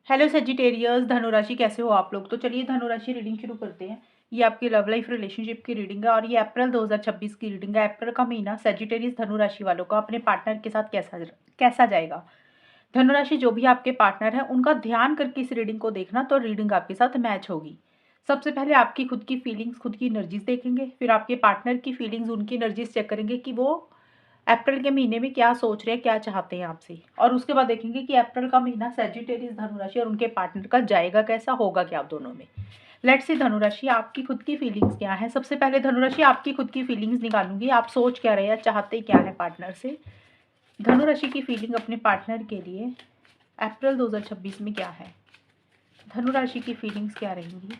Hello Sagittarius, धनुराशि कैसे हो आप लोग। तो चलिए धनुराशि रीडिंग शुरू करते हैं। ये आपकी लव लाइफ रिलेशनशिप की रीडिंग है और ये अप्रैल 2026 की रीडिंग है। अप्रैल का महीना सजिटेरियस धनुराशि वालों का अपने पार्टनर के साथ कैसा कैसा जाएगा। धनुराशि जो भी आपके पार्टनर है उनका ध्यान करके इस रीडिंग को देखना, तो रीडिंग आपके साथ मैच होगी। सबसे पहले आपकी खुद की फीलिंग्स, खुद की एनर्जीज देखेंगे, फिर आपके पार्टनर की फीलिंग्स, उनकी एनर्जीज चेक करेंगे कि वो अप्रैल के महीने में क्या सोच रहे हैं, क्या चाहते हैं आपसे। और उसके बाद देखेंगे कि अप्रैल का महीना सजिटेरियस धनुराशि और उनके पार्टनर का जाएगा कैसा, होगा क्या आप दोनों में। लेट्स सी धनुराशि आपकी खुद की फीलिंग्स क्या है। सबसे पहले धनुराशि आपकी खुद की फीलिंग्स निकालूंगी, आप सोच क्या रहे हैं, चाहते क्या है पार्टनर से। धनुराशि की फीलिंग अपने पार्टनर के लिए अप्रैल 2026 में क्या है। धनुराशि की फीलिंग्स क्या रहेंगी।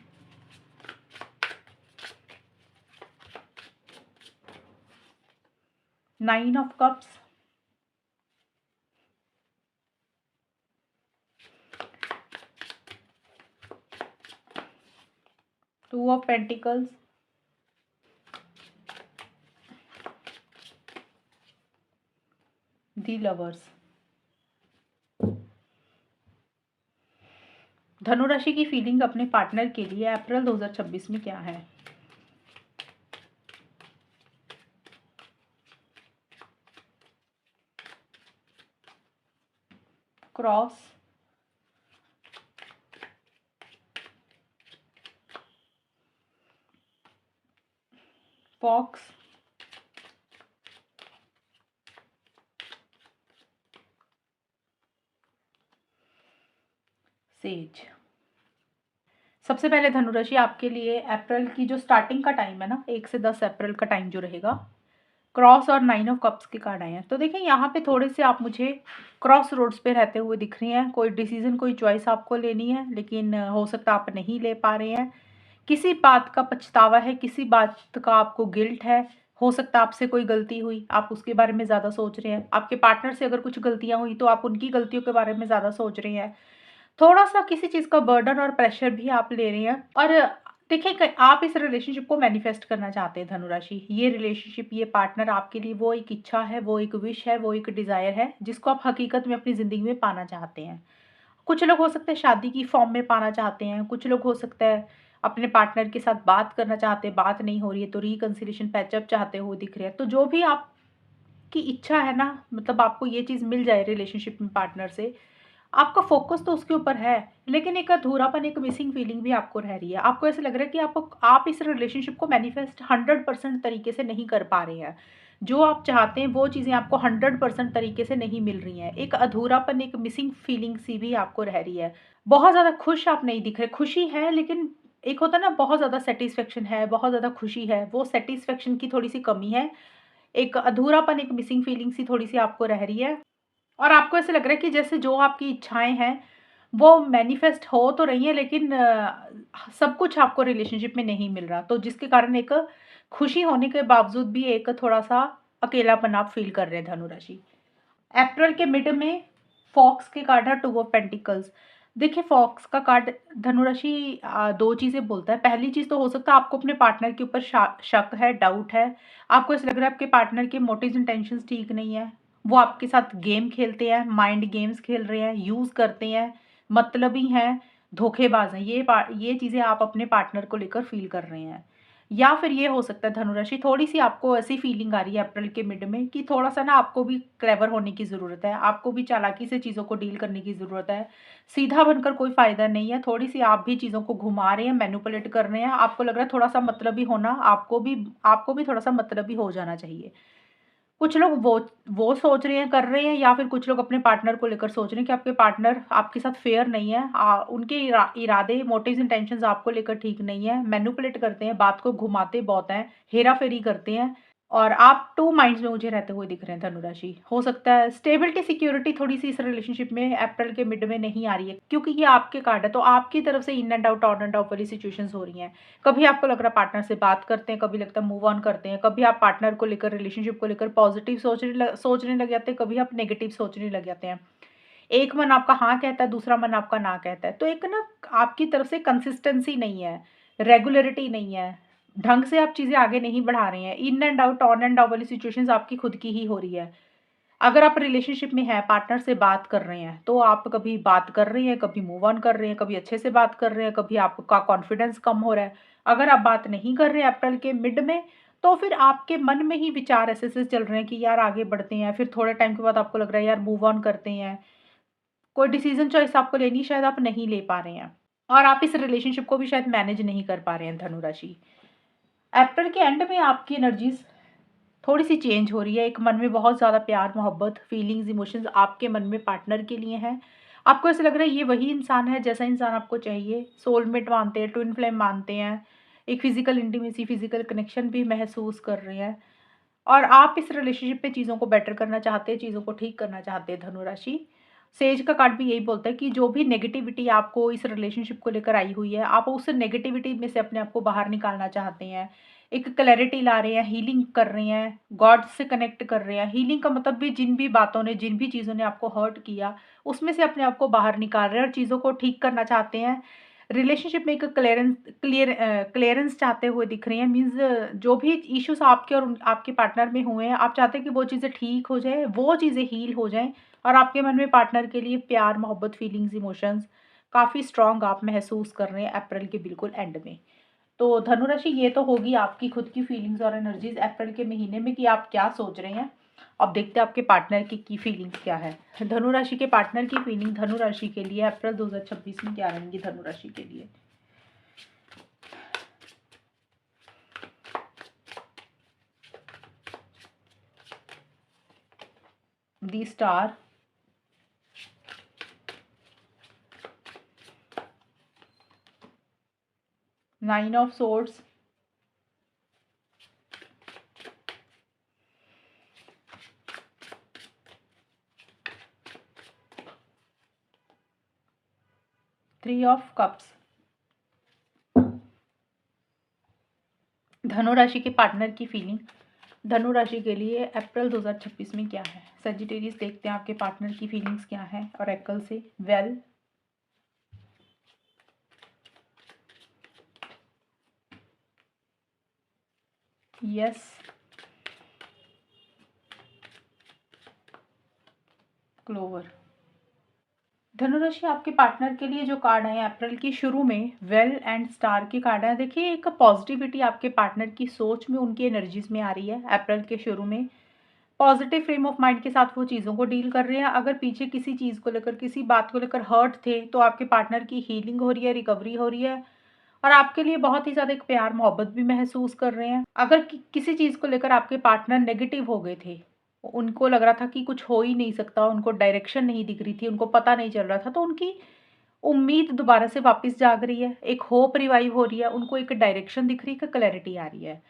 Nine of cups, two of pentacles, the lovers. धनुराशि की फीलिंग अपने पार्टनर के लिए अप्रैल 2026 में क्या है। Cross, fox, sage. सबसे पहले धनुराशि आपके लिए अप्रैल की जो स्टार्टिंग का टाइम है ना, 1 से 10 अप्रैल का टाइम जो रहेगा, क्रॉस और नाइन ऑफ कप्स के कार्ड आए हैं। तो देखिए यहाँ पे थोड़े से आप मुझे क्रॉस रोड्स पे रहते हुए दिख रही हैं। कोई डिसीजन, कोई चॉइस आपको लेनी है, लेकिन हो सकता है आप नहीं ले पा रहे हैं। किसी बात का पछतावा है, किसी बात का आपको गिल्ट है। हो सकता है आपसे कोई गलती हुई, आप उसके बारे में ज़्यादा सोच रहे हैं। आपके पार्टनर से अगर कुछ गलतियां हुई तो आप उनकी गलतियों के बारे में ज़्यादा सोच रहे हैं। थोड़ा सा किसी चीज़ का बर्डन और प्रेशर भी आप ले रहे हैं। और देखिए आप इस रिलेशनशिप को मैनिफेस्ट करना चाहते हैं धनुराशि। ये रिलेशनशिप, ये पार्टनर आपके लिए वो एक इच्छा है, वो एक विश है, वो एक डिज़ायर है जिसको आप हकीकत में अपनी ज़िंदगी में पाना चाहते हैं। कुछ लोग हो सकते हैं शादी की फॉर्म में पाना चाहते हैं, कुछ लोग हो सकता है अपने पार्टनर के साथ बात करना चाहते हैं, बात नहीं हो रही है तो रिकंसिलिएशन पैचअप चाहते हुए दिख रहे हैं। तो जो भी आपकी इच्छा है ना, मतलब आपको ये चीज़ मिल जाए रिलेशनशिप में पार्टनर से, आपका फोकस तो उसके ऊपर है, लेकिन एक अधूरापन, एक मिसिंग फीलिंग भी आपको रह रही है। आपको ऐसा लग रहा है कि आप इस रिलेशनशिप को मैनिफेस्ट 100% तरीके से नहीं कर पा रहे हैं। जो आप चाहते हैं वो चीज़ें आपको 100% तरीके से नहीं मिल रही हैं। एक अधूरापन, एक मिसिंग फीलिंग सी भी आपको रह रही है। बहुत ज़्यादा खुश आप नहीं दिख रहे। खुशी है, लेकिन एक होता है ना, बहुत ज़्यादा सेटिस्फेक्शन है, बहुत ज़्यादा खुशी है, वो सेटिस्फेक्शन की थोड़ी सी कमी है। एक अधूरापन, एक मिसिंग फीलिंग सी थोड़ी सी आपको रह रही है। और आपको ऐसा लग रहा है कि जैसे जो आपकी इच्छाएँ हैं, वो मैनिफेस्ट हो तो रही हैं, लेकिन सब कुछ आपको रिलेशनशिप में नहीं मिल रहा। तो जिसके कारण एक खुशी होने के बावजूद भी एक थोड़ा-सा अकेलापन आप फ़ील कर रहे हैं धनुराशि। अप्रैल के मिड में फॉक्स के कार्ड है, टू ऑफ पेंटिकल्स। देखिए फॉक्स का कार्ड धनुराशि 2 चीज़ें बोलता है। पहली चीज़ तो हो सकता है आपको अपने पार्टनर के ऊपर शक है, डाउट है। आपको ऐसा लग रहा है आपके पार्टनर के मोटिव्स इंटेंशंस ठीक नहीं है। वो आपके साथ गेम खेलते हैं, माइंड गेम्स खेल रहे हैं, यूज़ करते हैं, मतलबी हैं, धोखेबाज हैं। ये चीज़ें आप अपने पार्टनर को लेकर फ़ील कर रहे हैं। या फिर ये हो सकता है धनुराशि, थोड़ी-सी आपको ऐसी फीलिंग आ रही है अप्रैल के मिड में कि थोड़ा-सा ना आपको भी क्लेवर होने की ज़रूरत है, आपको भी चालाकी से चीज़ों को डील करने की ज़रूरत है। सीधा बनकर कोई फ़ायदा नहीं है, थोड़ी-सी आप भी चीज़ों को घुमा रहे हैं, मैनिपुलेट कर रहे हैं। आपको लग रहा है थोड़ा-सा मतलबी होना, आपको भी थोड़ा-सा मतलबी हो जाना चाहिए। कुछ लोग वो सोच रहे हैं, कर रहे हैं, या फिर कुछ लोग अपने पार्टनर को लेकर सोच रहे हैं कि आपके पार्टनर आपके साथ फेयर नहीं है। उनके इरादे, मोटिव्स, इंटेंशंस आपको लेकर ठीक नहीं है। मैनिपुलेट करते हैं, बात को घुमाते बहुत हैं, हेरा-फेरी करते हैं। और आप 2 माइंड्स में मुझे रहते हुए दिख रहे हैं धनुराशि। हो सकता है स्टेबिलिटी, सिक्योरिटी थोड़ी-सी इस रिलेशनशिप में अप्रैल के मिड में नहीं आ रही है, क्योंकि ये आपके कार्ड है, तो आपकी तरफ से in and out, on end of वाली सिचुएशंस हो रही हैं। कभी आपको लग रहा है पार्टनर से बात करते हैं, कभी लगता है मूव ऑन करते हैं, कभी आप पार्टनर को लेकर, रिलेशनशिप को लेकर पॉजिटिव सोचने लग जाते हैं, कभी आप नेगेटिव सोचने लग जाते हैं। एक मन आपका हाँ कहता है, दूसरा मन आपका ना कहता है। तो एक ना आपकी तरफ से कंसिस्टेंसी नहीं है, रेगुलरिटी नहीं है, ढंग से आप चीज़ें आगे नहीं बढ़ा रहे हैं। In and out, on end of वाली सिचुएशंस आपकी खुद की ही हो रही है। अगर आप रिलेशनशिप में हैं, पार्टनर से बात कर रहे हैं, तो आप कभी बात कर रहे हैं, कभी मूव ऑन कर रहे हैं, कभी अच्छे से बात कर रहे हैं, कभी आपका कॉन्फिडेंस कम हो रहा है। अगर आप बात नहीं कर रहे हैं अप्रैल के मिड में, तो फिर आपके मन में ही विचार ऐसे-ऐसे चल रहे हैं कि यार आगे बढ़ते हैं, फिर थोड़े टाइम के बाद आपको लग रहा है यार मूव ऑन करते हैं। कोई डिसीज़न चॉइस आपको लेनी शायद आप नहीं ले पा रहे हैं और आप इस रिलेशनशिप को भी शायद मैनेज नहीं कर पा रहे हैं धनु राशि। अप्रैल के एंड में आपकी एनर्जीज़ थोड़ी-सी चेंज हो रही है। एक मन में बहुत ज़्यादा प्यार, मोहब्बत, फीलिंग्स, इमोशंस आपके मन में पार्टनर के लिए हैं। आपको ऐसा लग रहा है ये वही इंसान है जैसा इंसान आपको चाहिए। सोलमेट मानते हैं, ट्विन फ्लेम मानते हैं। एक फिज़िकल इंटीमेसी, फिज़िकल कनेक्शन भी महसूस कर रहे हैं और आप इस रिलेशनशिप में चीज़ों को बेटर करना चाहते हैं, चीज़ों को ठीक करना चाहते हैं धनु राशि। सेज का कार्ड भी यही बोलता है कि जो भी नेगेटिविटी आपको इस रिलेशनशिप को लेकर आई हुई है, आप उस नेगेटिविटी में से अपने आप को बाहर निकालना चाहते हैं। एक क्लैरिटी ला रहे हैं, हीलिंग कर रहे हैं, गॉड से कनेक्ट कर रहे हैं। हीलिंग का मतलब भी जिन भी बातों ने, जिन भी चीज़ों ने आपको हर्ट किया, उसमें से अपने आप को बाहर निकाल रहे हैं और चीज़ों को ठीक करना चाहते हैं। रिलेशनशिप में एक क्लीयरेंस चाहते हुए दिख रहे हैं। मीन्स जो भी इश्यूज़ आपके और आपके पार्टनर में हुए हैं, आप चाहते हैं कि वो चीज़ें ठीक हो जाएँ, वो चीज़ें हील हो जाएँ और आपके मन में पार्टनर के लिए प्यार, मोहब्बत, फीलिंग्स, इमोशंस काफ़ी स्ट्रॉन्ग आप महसूस कर रहे हैं अप्रैल के बिल्कुल एंड में। तो धनु राशि ये तो होगी आपकी खुद की फीलिंग्स और एनर्जीज अप्रैल के महीने में कि आप क्या सोच रहे हैं। अब देखते हैं आपके पार्टनर की फीलिंग्स क्या है। धनु राशि के पार्टनर की फीलिंग धनु राशि के लिए अप्रैल 2026 में क्या रहेंगी धनु राशि के लिए। The star, 9 of swords, three of cups. धनु राशि के पार्टनर की फीलिंग धनु राशि के लिए अप्रैल 2026 में क्या है। सजिटेरियस देखते हैं आपके पार्टनर की फीलिंग्स क्या है और एकल से वेल, यस, क्लोवर। धनुराशि आपके पार्टनर के लिए जो कार्ड है अप्रैल की शुरू में वेल एंड स्टार के कार्ड है। देखिए एक पॉजिटिविटी आपके पार्टनर की सोच में, उनकी एनर्जीज में आ रही है अप्रैल के शुरू में। पॉजिटिव फ्रेम ऑफ माइंड के साथ वो चीज़ों को डील कर रहे हैं। अगर पीछे किसी चीज़ को लेकर, किसी बात को लेकर हर्ट थे, तो आपके पार्टनर की हीलिंग हो रही है, रिकवरी हो रही है और आपके लिए बहुत ही ज़्यादा एक प्यार मोहब्बत भी महसूस कर रहे हैं। अगर किसी चीज़ को लेकर आपके पार्टनर नेगेटिव हो गए थे, उनको लग रहा था कि कुछ हो ही नहीं सकता, उनको डायरेक्शन नहीं दिख रही थी, उनको पता नहीं चल रहा था, तो उनकी उम्मीद दोबारा से वापस जाग रही है, एक होप रिवाइव हो रही है, उनको एक डायरेक्शन दिख रही है, एक क्लैरिटी आ रही है।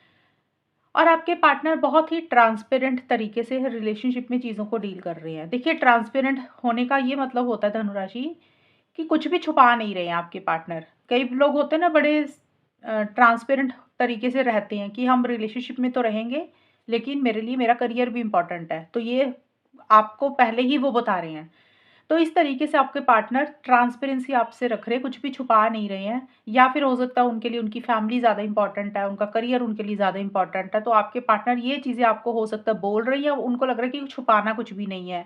और आपके पार्टनर बहुत ही ट्रांसपेरेंट तरीके से रिलेशनशिप में चीज़ों को डील कर रहे हैं। देखिए ट्रांसपेरेंट होने का ये मतलब होता है धनुराशि कि कुछ भी छुपा नहीं रहे हैं आपके पार्टनर। कई लोग होते हैं ना बड़े ट्रांसपेरेंट तरीके से रहते हैं कि हम रिलेशनशिप में तो रहेंगे, लेकिन मेरे लिए मेरा करियर भी इम्पोर्टेंट है। तो ये आपको पहले ही वो बता रहे हैं। तो इस तरीके से आपके पार्टनर ट्रांसपेरेंसी आपसे रख रहे हैं, कुछ भी छुपा नहीं रहे हैं। या फिर हो सकता है उनके लिए उनकी फैमिली ज़्यादा इम्पोर्टेंट है, उनका करियर उनके लिए ज़्यादा इम्पोर्टेंट है। तो आपके पार्टनर ये चीज़ें आपको हो सकता है बोल रही है, उनको लग रहा है कि छुपाना कुछ भी नहीं है।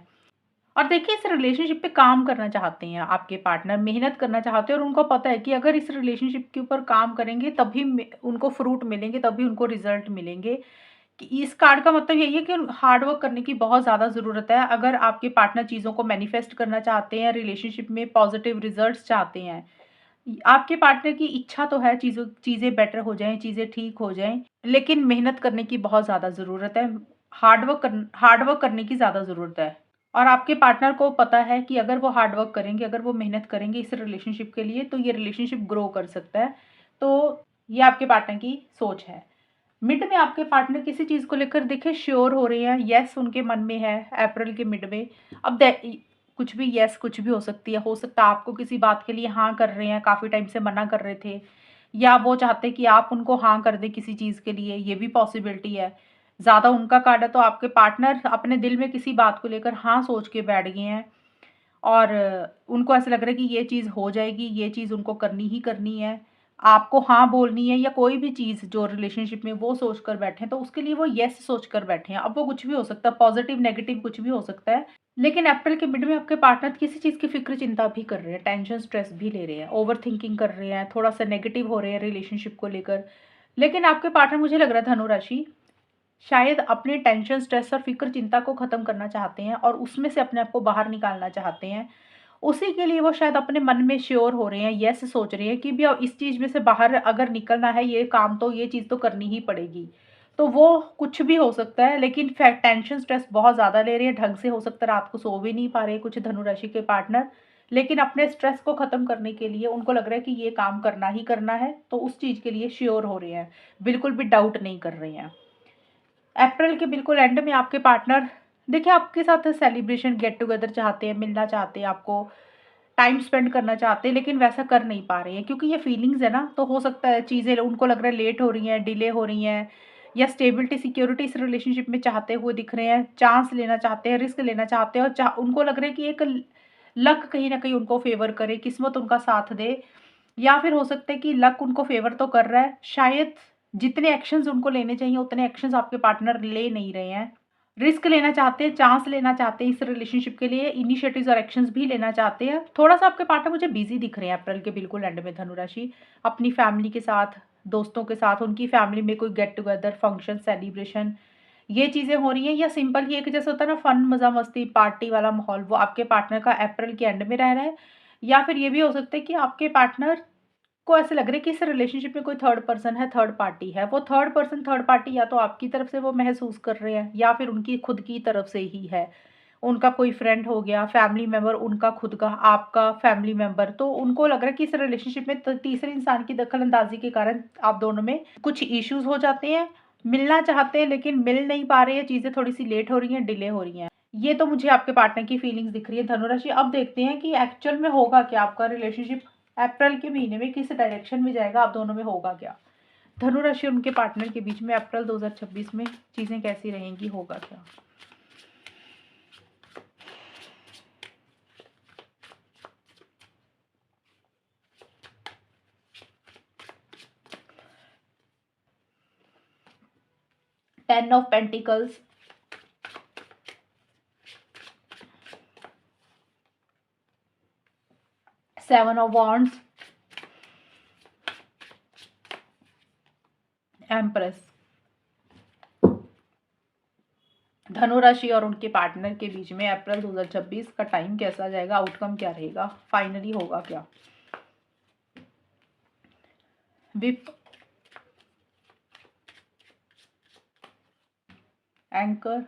और देखिए इस रिलेशनशिप पे काम करना चाहते हैं आपके पार्टनर, मेहनत करना चाहते हैं और उनको पता है कि अगर इस रिलेशनशिप के ऊपर काम करेंगे तभी उनको फ्रूट मिलेंगे, तभी उनको रिजल्ट मिलेंगे। कि इस कार्ड का मतलब यही है कि हार्ड वर्क करने की बहुत ज़्यादा ज़रूरत है। अगर आपके पार्टनर चीज़ों को मैनिफेस्ट करना चाहते हैं, रिलेशनशिप में पॉजिटिव रिजल्ट्स चाहते हैं, आपके पार्टनर की इच्छा तो है चीज़ें बेटर हो जाएँ, चीज़ें ठीक हो जाएँ, लेकिन मेहनत करने की बहुत ज़्यादा ज़रूरत है। हार्ड वर्क करने की ज़्यादा ज़रूरत है। और आपके पार्टनर को पता है कि अगर वो हार्ड वर्क करेंगे, अगर वो मेहनत करेंगे इस रिलेशनशिप के लिए, तो ये रिलेशनशिप ग्रो कर सकता है। तो ये आपके पार्टनर की सोच है। मिड में आपके पार्टनर किसी चीज़ को लेकर देखिए श्योर हो रहे हैं, येस उनके मन में है अप्रैल के मिड में। अब कुछ भी येस कुछ भी हो सकती है। हो सकता है आपको किसी बात के लिए हाँ कर रहे हैं, काफ़ी टाइम से मना कर रहे थे, या वो चाहते हैं कि आप उनको हाँ कर दें किसी चीज़ के लिए, ये भी पॉसिबिलिटी है। ज़्यादा उनका कार्ड है तो आपके पार्टनर अपने दिल में किसी बात को लेकर हाँ सोच के बैठ गए हैं और उनको ऐसा लग रहा है कि ये चीज़ हो जाएगी, ये चीज़ उनको करनी ही करनी है। आपको हाँ बोलनी है या कोई भी चीज़ जो रिलेशनशिप में वो सोच कर बैठे हैं, तो उसके लिए वो येस सोच कर बैठे हैं। अब वो कुछ भी हो सकता है, पॉज़िटिव, नेगेटिव कुछ भी हो सकता है। लेकिन अप्रैल के मिड में आपके पार्टनर किसी चीज़ की फ़िक्र चिंता भी कर रहे हैं, टेंशन, स्ट्रेस भी ले रहे हैं, ओवरथिंकिंग कर रहे हैं, थोड़ा-सा नेगेटिव हो रहे हैं रिलेशनशिप को लेकर। लेकिन आपके पार्टनर, मुझे लग रहा है धनु राशि, शायद अपने टेंशन, स्ट्रेस और फ़िक्र चिंता को ख़त्म करना चाहते हैं और उसमें से अपने आप को बाहर निकालना चाहते हैं। उसी के लिए वो शायद अपने मन में श्योर हो रहे हैं, येस सोच रहे हैं कि भी अब इस चीज़ में से बाहर अगर निकलना है, ये काम तो ये चीज़ तो करनी ही पड़ेगी। तो वो कुछ भी हो सकता है, लेकिन टेंशन स्ट्रेस बहुत ज़्यादा ले रहे हैं, ढंग से हो सकता है रात को सो भी नहीं पा रहे कुछ धनु राशि के पार्टनर। लेकिन अपने स्ट्रेस को ख़त्म करने के लिए उनको लग रहा है कि ये काम करना ही करना है, तो उस चीज़ के लिए श्योर हो रहे हैं, बिल्कुल भी डाउट नहीं कर रहे हैं। अप्रैल के बिल्कुल एंड में आपके पार्टनर, देखिए, आपके साथ सेलिब्रेशन, गेट टुगेदर चाहते हैं, मिलना चाहते हैं, आपको टाइम स्पेंड करना चाहते हैं, लेकिन वैसा कर नहीं पा रहे हैं क्योंकि ये फीलिंग्स है ना, तो हो सकता है चीज़ें उनको लग रहा है लेट हो रही हैं, डिले हो रही हैं, या स्टेबिलिटी, सिक्योरिटी इस रिलेशनशिप में चाहते हुए दिख रहे हैं, चांस लेना चाहते हैं, रिस्क लेना चाहते हैं, और उनको लग रहा है कि एक लक कहीं ना कहीं उनको फेवर करे, किस्मत उनका साथ दे। या फिर हो सकता है कि लक उनको फेवर तो कर रहा है, शायद जितने एक्शंस उनको लेने चाहिए उतने एक्शंस आपके पार्टनर ले नहीं रहे हैं। रिस्क लेना चाहते हैं, चांस लेना चाहते हैं इस रिलेशनशिप के लिए, इनिशिएटिव्स और एक्शंस भी लेना चाहते हैं। थोड़ा-सा आपके पार्टनर मुझे बिज़ी दिख रहे हैं अप्रैल के बिल्कुल एंड में धनु राशि, अपनी फैमिली के साथ, दोस्तों के साथ, उनकी फैमिली में कोई गेट टुगेदर, फंक्शन, सेलिब्रेशन, ये चीज़ें हो रही हैं, या सिंपल ही एक जैसे होता है ना फन, मज़ा-मस्ती, पार्टी वाला माहौल, वो आपके पार्टनर का अप्रैल के एंड में रह रहा है। या फिर ये भी हो सकता है कि आपके पार्टनर को ऐसा लग रहा है कि इस रिलेशनशिप में कोई थर्ड पर्सन है, थर्ड पार्टी है। वो थर्ड पर्सन, थर्ड पार्टी या तो आपकी तरफ से वो महसूस कर रहे हैं या फिर उनकी खुद की तरफ से ही है। उनका कोई फ्रेंड हो गया, फैमिली मेंबर, उनका खुद का, आपका फैमिली मेंबर। तो उनको लग रहा है कि इस रिलेशनशिप में तीसरे इंसान की दखल-अंदाज़ी के कारण आप दोनों में कुछ इश्यूज़ हो जाते हैं। मिलना चाहते हैं लेकिन मिल नहीं पा रहे हैं, चीज़ें थोड़ी-सी लेट हो रही हैं, डिले हो रही हैं। ये तो मुझे आपके पार्टनर की फीलिंग्स दिख रही है धनुराशि। अब देखते हैं कि एक्चुअल में होगा क्या, आपका रिलेशनशिप अप्रैल के महीने में किस डायरेक्शन में जाएगा, आप दोनों में होगा क्या? धनु राशि और उनके पार्टनर के बीच में अप्रैल 2026 में चीज़ें कैसी रहेंगी, होगा क्या? Ten of pentacles, 7 of wands, empress. धनु राशि और उनके पार्टनर के बीच में अप्रैल 2026 का टाइम कैसा जाएगा, आउटकम क्या रहेगा, फाइनली होगा क्या? विप, एंकर,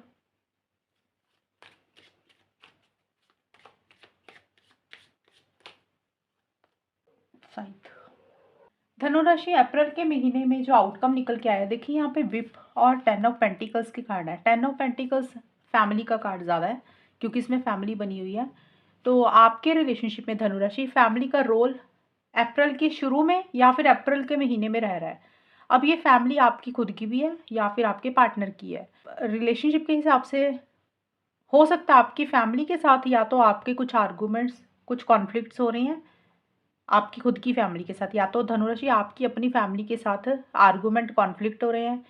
साइथ। धनु राशि अप्रैल के महीने में जो आउटकम निकल के आया, देखिए यहाँ पे विप और टेन ऑफ पेंटिकल्स की कार्ड है। टेन ऑफ पेंटिकल्स फैमिली का कार्ड ज़्यादा है क्योंकि इसमें फैमिली बनी हुई है। तो आपके रिलेशनशिप में धनु राशि फैमिली का रोल अप्रैल के शुरू में या फिर अप्रैल के महीने में रह रहा है। अब ये फैमिली आपकी खुद की भी है या फिर आपके पार्टनर की है। रिलेशनशिप के हिसाब से हो सकता है आपकी फैमिली के साथ या तो आपके कुछ आर्गूमेंट्स, कुछ कॉन्फ्लिक्ट्स हो रहे हैं आपकी खुद की फैमिली के साथ, या तो धनुराशि आपकी अपनी फैमिली के साथ आर्गूमेंट, कॉन्फ्लिक्ट हो रहे हैं,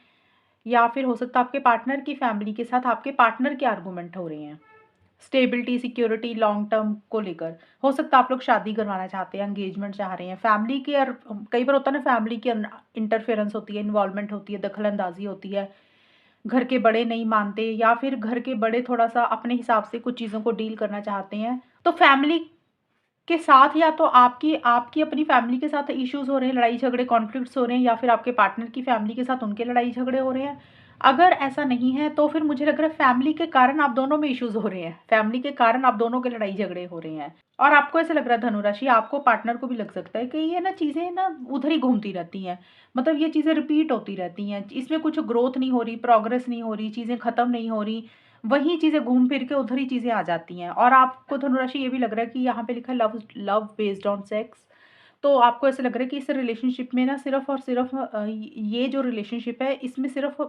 या फिर हो सकता है आपके पार्टनर की फैमिली के साथ आपके पार्टनर के आर्गूमेंट हो रहे हैं स्टेबिलिटी, सिक्योरिटी, लॉन्ग टर्म को लेकर। हो सकता है आप लोग शादी करवाना चाहते हैं, एंगेजमेंट चाह रहे हैं, फैमिली की, और कई बार होता है ना फैमिली की इंटरफेरेंस होती है, इन्वॉल्वमेंट होती है, दखल अंदाजी होती है, घर के बड़े नहीं मानते या फिर घर के बड़े थोड़ा सा अपने हिसाब से कुछ चीज़ों को डील करना चाहते हैं। तो फैमिली के साथ या तो आपकी आपकी अपनी फैमिली के साथ इश्यूज़ हो रहे हैं, लड़ाई झगड़े, कॉन्फ्लिक्ट्स हो रहे हैं, या फिर आपके पार्टनर की फैमिली के साथ उनके लड़ाई झगड़े हो रहे हैं। अगर ऐसा नहीं है तो फिर मुझे लग रहा है फैमिली के कारण आप दोनों में इश्यूज़ हो रहे हैं, फैमिली के कारण आप दोनों के लड़ाई झगड़े हो रहे हैं। और आपको ऐसा लग रहा है धनुराशि, आपको पार्टनर को भी लग सकता है कि ये ना चीज़ें ना उधर ही घूमती रहती हैं, मतलब ये चीज़ें रिपीट होती रहती हैं, इसमें कुछ ग्रोथ नहीं हो रही, प्रोग्रेस नहीं हो रही, चीज़ें ख़त्म नहीं हो रही, वही चीज़ें घूम फिर के उधर ही चीज़ें आ जाती हैं। और आपको धनुराशि ये भी लग रहा है कि यहाँ पे लिखा है love, love based on sex. तो आपको ऐसा लग रहा है कि इस रिलेशनशिप में ना सिर्फ़ और सिर्फ़ ये जो रिलेशनशिप है इसमें सिर्फ़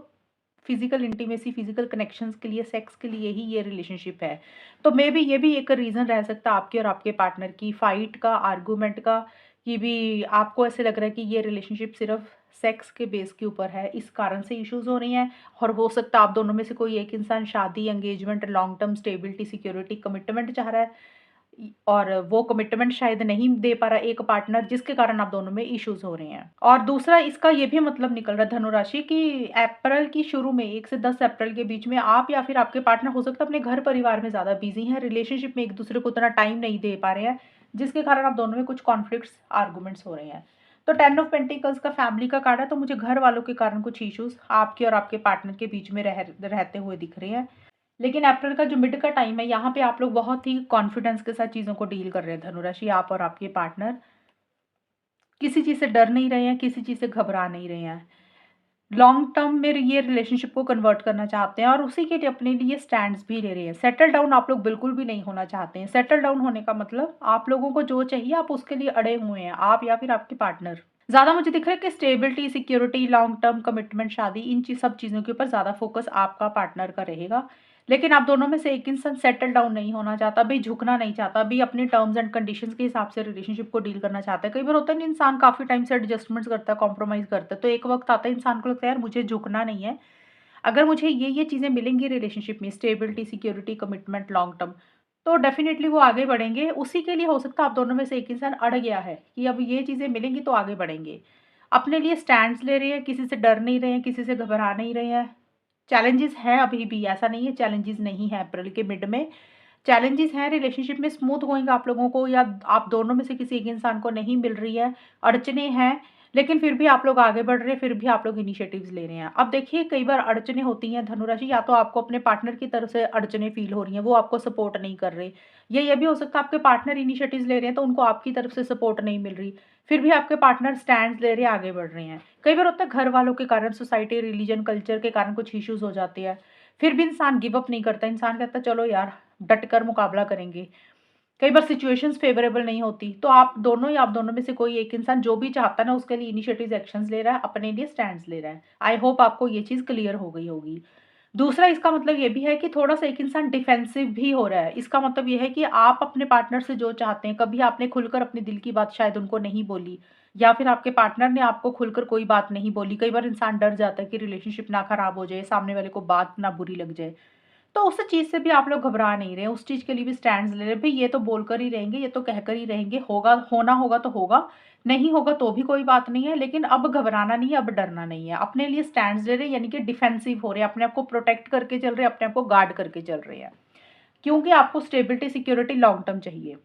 फिज़िकल इंटीमेसी, फिज़िकल कनेक्शंस के लिए, सेक्स के लिए ही ये रिलेशनशिप है। तो मेबी ये भी एक रीज़न रह सकता है आपके और आपके पार्टनर की फाइट का, आर्गुमेंट का, कि भी आपको ऐसे लग रहा है कि ये रिलेशनशिप सिर्फ सेक्स के बेस के ऊपर है, इस कारण से इश्यूज़ हो रही हैं। और हो सकता है आप दोनों में से कोई एक इंसान शादी, engagement, long term stability, security, commitment चाह रहा है और वो कमिटमेंट शायद नहीं दे पा रहा एक पार्टनर, जिसके कारण आप दोनों में इश्यूज़ हो रहे हैं। और दूसरा इसका ये भी मतलब निकल रहा है धनु राशि कि अप्रैल की शुरू में 1 से 10 अप्रैल के बीच में आप या फिर आपके पार्टनर हो सकता है अपने घर परिवार में ज़्यादा बिज़ी हैं, रिलेशनशिप में एक-दूसरे को उतना टाइम नहीं दे पा रहे हैं, जिसके कारण आप दोनों में कुछ कॉन्फ्लिक्ट्स, आर्गुमेंट्स हो रहे हैं। तो 10 ऑफ पेंटिकल्स का फैमिली का कार्ड है, तो मुझे घर वालों के कारण कुछ इश्यूज़ आपके और आपके पार्टनर के बीच में रहते हुए दिख रहे हैं। लेकिन अप्रैल का जो मिड का टाइम है, यहाँ पे आप लोग बहुत ही कॉन्फिडेंस के साथ चीज़ों को डील कर रहे हैं धनुराशि, आप और आपके पार्टनर। किसी चीज़ से डर नहीं रहे हैं, किसी चीज़ से घबरा नहीं रहे हैं। लॉन्ग टर्म में ये रिलेशनशिप को कन्वर्ट करना चाहते हैं और उसी के लिए अपने लिए स्टैंड्स भी ले रहे हैं। सेटल डाउन आप लोग बिल्कुल भी नहीं होना चाहते हैं। सेटल डाउन होने का मतलब आप लोगों को जो चाहिए आप उसके लिए अड़े हुए हैं, आप या फिर आपके पार्टनर। ज़्यादा मुझे दिख रहा है कि stability, security, long term commitment, शादी, इन सब चीज़ों के ऊपर ज़्यादा फोकस आपका पार्टनर का रहेगा। लेकिन आप दोनों में से एक इंसान सेटल डाउन नहीं होना चाहता, अभी झुकना नहीं चाहता, अभी अपने टर्म्स एंड कंडीशंस के हिसाब से रिलेशनशिप को डील करना चाहता है। कई बार होता है ना इंसान काफ़ी टाइम से एडजस्टमेंट्स करता है, कॉम्प्रोमाइज़ करता है, तो एक वक़्त आता है इंसान को लगता है यार मुझे झुकना नहीं है। अगर मुझे ये चीज़ें मिलेंगी रिलेशनशिप में, stability, security, commitment, long term, तो डेफ़िनिटली वो आगे बढ़ेंगे। उसी के लिए हो सकता है आप दोनों में से एक इंसान अड़ गया है कि अब ये चीज़ें मिलेंगी तो आगे बढ़ेंगे। अपने लिए स्टैंड्स ले रहे हैं, किसी से डर नहीं रहे हैं, किसी से घबरा नहीं रहे हैं। चैलेंजेस हैं अभी भी, ऐसा नहीं है चैलेंजेस नहीं है अप्रैल के मिड में। चैलेंजेस हैं रिलेशनशिप में, स्मूथ गोइंग आप लोगों को या आप दोनों में से किसी एक इंसान को नहीं मिल रही है, अड़चनें हैं, लेकिन फिर भी आप लोग आगे बढ़ रहे हैं, फिर भी आप लोग इनिशिएटिव्स ले रहे हैं। अब देखिए कई बार अड़चनें होती हैं धनुराशि, या तो आपको अपने पार्टनर की तरफ से अड़चनें फ़ील हो रही हैं, वो आपको सपोर्ट नहीं कर रहे, या ये भी हो सकता है आपके पार्टनर इनिशिएटिव्स ले रहे हैं तो उनको आपकी तरफ से सपोर्ट नहीं मिल रही, फिर भी आपके पार्टनर स्टैंड्स ले रहे हैं, आगे बढ़ रहे हैं। कई बार होता है घर वालों के कारण, सोसाइटी, रिलीजन, कल्चर के कारण कुछ इश्यूज़ हो जाते हैं, फिर भी इंसान गिव अप नहीं करता, इंसान कहता है चलो यार डट कर मुकाबला करेंगे। कई बार सिचुएशंस फेवरेबल नहीं होती, तो आप दोनों में से कोई एक इंसान जो भी चाहता है ना उसके लिए इनिशिएटिव एक्शंस ले रहा है, अपने लिए स्टैंड्स ले रहा है। आई होप आपको ये चीज़ क्लियर हो गई होगी। दूसरा इसका मतलब ये भी है कि थोड़ा-सा एक इंसान डिफेंसिव भी हो रहा है। इसका मतलब ये है कि आप अपने पार्टनर से जो चाहते हैं, कभी आपने खुलकर अपने दिल की बात शायद उनको नहीं बोली, या फिर आपके पार्टनर ने आपको खुलकर कोई बात नहीं बोली। कई बार इंसान डर जाता है कि रिलेशनशिप ना खराब हो जाए, सामने वाले को बात ना बुरी लग जाए। तो उस चीज़ से भी आप लोग घबरा नहीं रहे, उस चीज़ के लिए भी स्टैंड्स ले रहे हैं। भई ये तो बोलकर ही रहेंगे, ये तो कहकर ही रहेंगे, होगा होना होगा तो होगा, नहीं होगा तो भी कोई बात नहीं है, लेकिन अब घबराना नहीं है, अब डरना नहीं है। अपने लिए स्टैंड्स ले रहे हैं यानी कि डिफेंसिव हो रहे हैं, अपने आप को प्रोटेक्ट करके चल रहे हैं, अपने आप को गार्ड करके चल रहे हैं। क्योंकि आपको स्टेबिलिटी, सिक्योरिटी लॉन्ग टर्म चाहिए।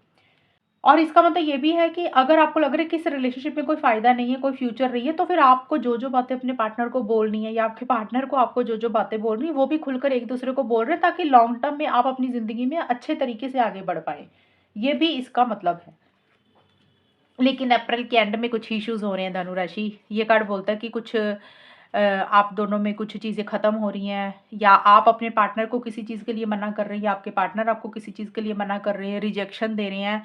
और इसका मतलब ये भी है कि अगर आपको लग रहा है कि इस रिलेशनशिप में कोई फ़ायदा नहीं है, कोई फ्यूचर नहीं है, तो फिर आपको जो-जो बातें अपने पार्टनर को बोलनी है या आपके पार्टनर को आपको जो-जो बातें बोलनी है, वो भी खुलकर एक-दूसरे को बोल रहे हैं ताकि लॉन्ग टर्म में आप अपनी ज़िंदगी में अच्छे तरीके से आगे बढ़ पाएँ। ये भी इसका मतलब है। लेकिन अप्रैल के एंड में कुछ इश्यूज़ हो रहे हैं धनु राशि। ये कार्ड बोलता है कि कुछ आप दोनों में कुछ चीज़ें ख़त्म हो रही हैं, या आप अपने पार्टनर को किसी चीज़ के लिए मना कर रहे हैं या आपके पार्टनर आपको किसी चीज़ के लिए मना कर रहे हैं, रिजेक्शन दे रहे हैं।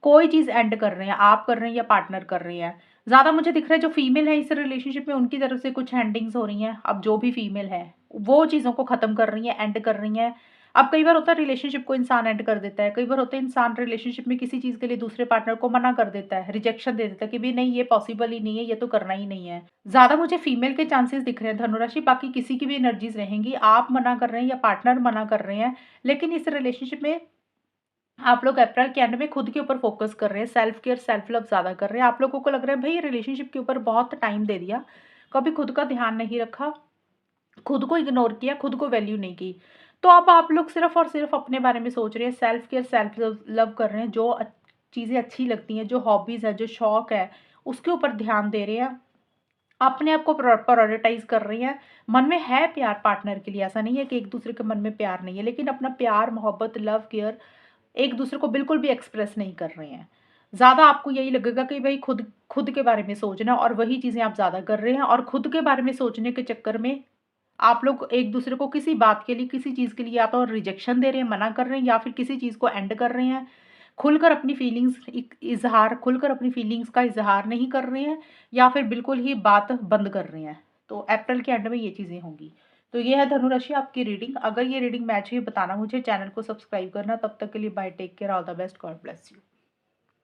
कोई चीज़ एंड कर रहे हैं, आप कर रहे हैं या पार्टनर कर रही है। ज़्यादा मुझे दिख रहा है जो फीमेल है इस रिलेशनशिप में उनकी तरफ से कुछ एंडिंग्स हो रही हैं। अब जो भी फीमेल है, वो चीज़ों को ख़त्म कर रही हैं, एंड कर रही हैं। अब कई बार होता है रिलेशनशिप को इंसान एंड कर देता है, कई बार होता है इंसान रिलेशनशिप में किसी चीज़ के लिए दूसरे पार्टनर को मना कर देता है, रिजेक्शन दे देता है कि भई नहीं ये पॉसिबल ही नहीं है, ये तो करना ही नहीं है। ज़्यादा मुझे फीमेल के चांसेस दिख रहे हैं धनुराशि, बाकी किसी की भी एनर्जीज़ रहेंगी। आप मना कर रहे हैं या पार्टनर मना कर रहे हैं, लेकिन इस रिलेशनशिप में आप लोग अप्रैल के एंड में खुद के ऊपर फोकस कर रहे हैं, सेल्फ केयर, सेल्फ लव ज़्यादा कर रहे हैं। आप लोगों को लग रहा है भई रिलेशनशिप के ऊपर बहुत टाइम दे दिया, कभी खुद का ध्यान नहीं रखा, खुद को इग्नोर किया, खुद को वैल्यू नहीं की। तो अब आप लोग सिर्फ़ और सिर्फ़ अपने बारे में सोच रहे हैं, self care, self love love कर रहे हैं, जो चीज़ें अच्छी लगती हैं, जो हॉबीज़ है, जो शौक है, उसके ऊपर ध्यान दे रहे हैं। अपने आप को प्रायोरिटाइज़ कर रही हैं। मन में है प्यार पार्टनर के लिए, ऐसा नहीं है कि एक-दूसरे के मन में प्यार नहीं है, लेकिन अपना प्यार, मोहब्बत, लव, केयर एक-दूसरे को बिल्कुल भी एक्सप्रेस नहीं कर रहे हैं। ज़्यादा आपको यही लगेगा कि भई खुद खुद के बारे में सोचना, और वही चीज़ें आप ज़्यादा कर रहे हैं, और खुद के बारे में सोचने के चक्कर में आप लोग एक-दूसरे को किसी बात के लिए, किसी चीज़ के लिए या तो रिजेक्शन दे रहे हैं, मना कर रहे हैं, या फिर किसी चीज़ को एंड कर रहे हैं। खुलकर अपनी फीलिंग्स का इज़हार नहीं कर रहे हैं, या फिर बिल्कुल ही बात बंद कर रहे हैं। तो अप्रैल के एंड में ये चीज़ें होंगी। तो ये है धनु राशि आपकी रीडिंग। अगर ये रीडिंग मैच हुई बताना मुझे, चैनल को सब्सक्राइब करना। तब तक के लिए bye, take care, all the best, God bless you.